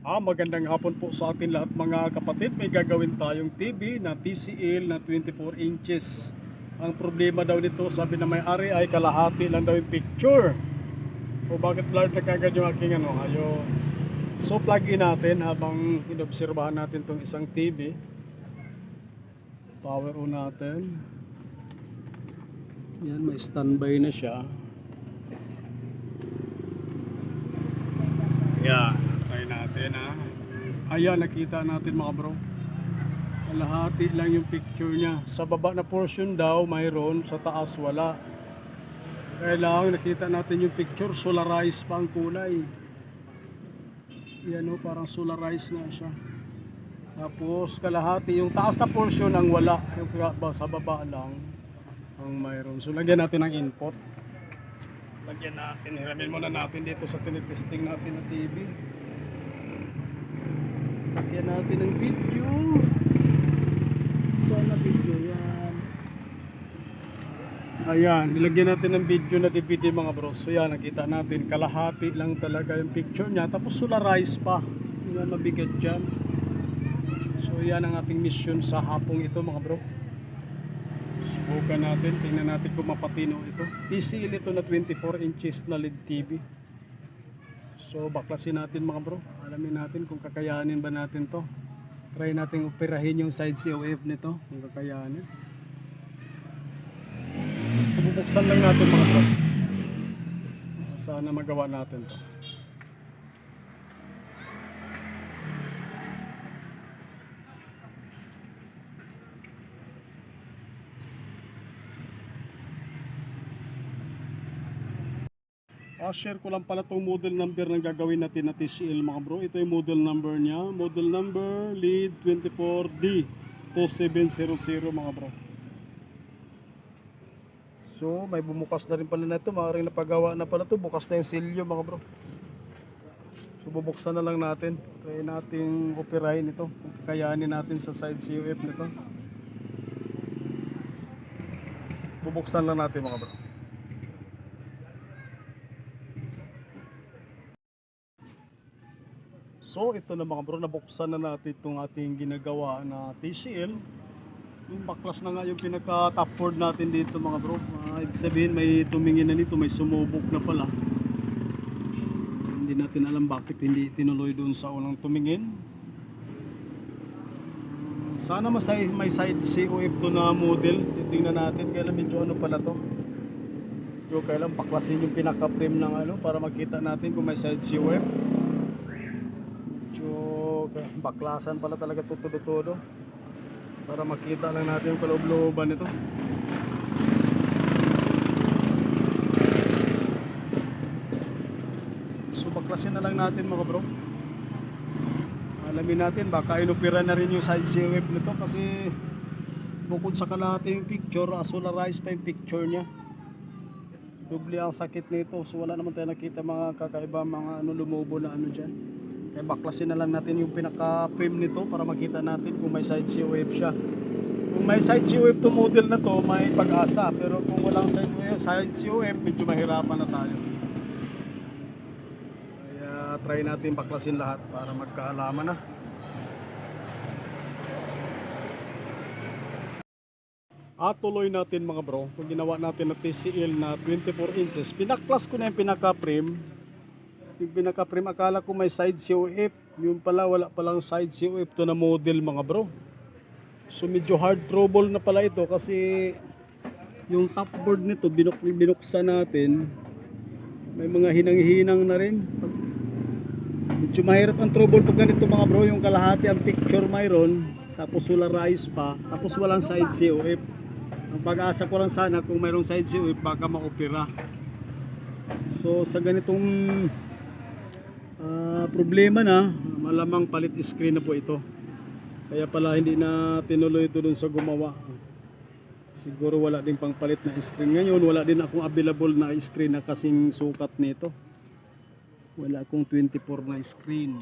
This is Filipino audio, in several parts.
Magandang hapon po sa atin lahat mga kapatid. May gagawin tayong TV na TCL na 24 inches. Ang problema daw nito, sabi na may-ari, ay kalahati lang daw yung picture. O bakit blurred na kagad yung aking ayun. So plug in natin habang inobserbahan natin tong isang TV. Power on natin. Yan, may standby na siya. Yan, try natin Ayan, nakita natin mga bro. Kalahati lang yung picture niya. Sa baba na portion daw mayroon, sa taas wala. Kaya lang nakita natin yung picture, solarized pa ang kulay. Yan parang solarized nga siya. Tapos kalahati, yung taas na portion ang wala. Yung sa baba lang ang mayroon. So lagyan natin ng input. Lagyan natin, hiramin muna natin dito sa tinitesting natin na TV. Lagyan natin ng video. Sana video yan. Ayan, nilagyan natin ng video na DVD mga bro. So yan, nakita natin, kalahati lang talaga yung picture niya. Tapos solarized pa. Yan, mabigat dyan. So yan ang ating mission sa hapong ito mga bro. Subukan natin, tingnan natin kung mapatino ito. TCL ito na 24 inches na LED TV. So baklasin natin mga bro. Alamin natin kung kakayanin ba natin to. Try natin operahin yung side COF nito, kung kakayanin. Bubuksan lang natin mga bro. Sana magawa natin to. Share ko lang pala itong model number na gagawin natin na TCL mga bro. Ito yung model number niya. Model number lead 24D 2700 mga bro. So may bumukas na rin pala na ito. Maaaring napagawa na pala ito. Bukas na yung silyo mga bro. So bubuksan na lang natin. Try natin operahin ito. Kung kakayanin natin sa side COF nito. Bubuksan lang natin mga bro. So ito na mga bro, nabuksan na natin itong ating ginagawa na TCL. Yung baklas na nga yung pinaka top board natin dito mga bro. Ibig sabihin may tumingin na nito, may sumubok na pala. Hindi natin alam bakit hindi tinuloy doon sa unang tumingin. Sana may side COF to na model. Tingnan natin, kailan medyo pala to. So kailan baklasin yung pinaka frame ng para makita natin kung may side COF. Baklasan pala talaga todo para makita lang natin yung kaloob-looban nito. So baklasin na lang natin mga bro. Alamin natin baka inopera na rin yung side COF nito kasi bukod sa kalahati yung picture, solarized pa yung picture nya. Doble ang sakit nito. So wala naman tayo nakita mga kakaiba, mga lumubo na dyan. Kaya baklasin na lang natin yung pinaka-frame nito para makita natin kung may side COF siya. Kung may side COF to model na to, may pag-asa. Pero kung walang side COF, medyo mahirapan na tayo. Kaya try natin baklasin lahat para magkaalaman na. Tuloy natin mga bro, kung ginawa natin na TCL na 24 inches, pinaklas ko na yung pinaka-frame. Yung pinaka-frame, akala ko may side COF. Yung pala, wala palang side COF to na model mga bro. So medyo hard trouble na pala ito kasi yung top board nito binuksan natin. May mga hinang-hinang na rin. Medyo mahirap ang trouble pag ganito mga bro. Yung kalahati ang picture mayroon, tapos solarized pa, tapos walang side COF. Ang pag-asa ko lang sana kung mayroong side COF baka ma-opera. So sa ganitong problema na, malamang palit screen na po ito. Kaya pala hindi na tinuloy ito dun sa gumawa. Siguro wala din pang palit na screen ngayon. Wala din akong available na screen na kasing sukat nito. Wala akong 24 na screen.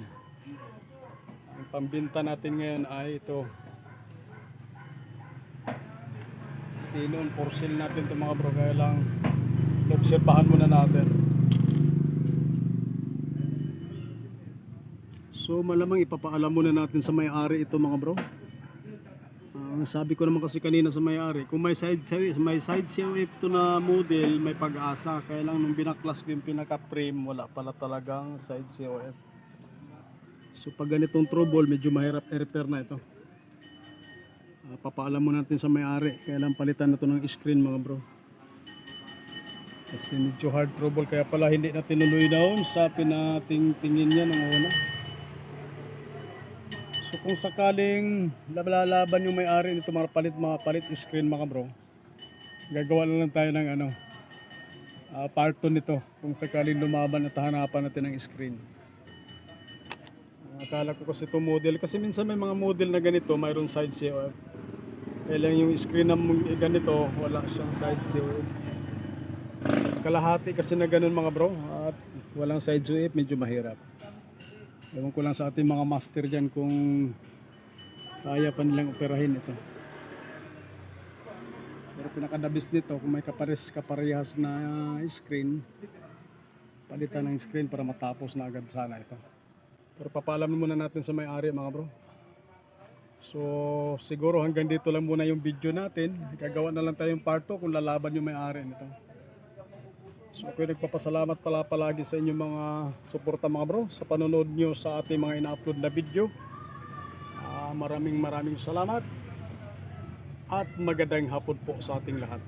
Ang pambinta natin ngayon ay ito. Sinon for sale natin ito mga bro. Kaya lang obserbahan muna natin. So malamang ipapaalam muna natin sa may-ari ito mga bro. Sabi ko naman kasi kanina sa may-ari, kung may side COF to na model, may pag-asa. Kaya lang nung binaklas ko yung pinaka-frame, wala pala talagang side COF. So pag ganitong trouble, medyo mahirap i-repair na ito. Papaalam muna natin sa may-ari. Kaya lang palitan na ito ng screen mga bro. Kasi medyo hard trouble, kaya pala hindi na tinuloy down sa pinating tingin niya ng una. So kung sakaling lalaban yung may-ari nito, mapalit screen mga bro, gagawa na lang tayo ng part 2 nito kung sakaling lumaban at hanapan natin ng screen. Akala ko kasi ito model, kasi minsan may mga model na ganito mayroon side COF, kaya lang yung screen na ganito wala siyang side COF. Kalahati kasi na ganun mga bro, at walang side COF, medyo mahirap. Ewan ko lang sa ating mga master dyan kung kaya pa nilang operahin ito. Pero pinakadabis nito, kung may kaparehas na screen, palitan ng screen para matapos na agad sana ito. Pero papaalam muna natin sa may-ari mga bro. So siguro hanggang dito lang muna yung video natin. Gagawa na lang tayong part 2 kung lalaban yung may-ari nito. So ako nagpapasalamat palagi sa inyong mga suporta mga bro, sa panonood nyo sa ating mga ina-upload na video. Maraming salamat at magandang hapon po sa ating lahat.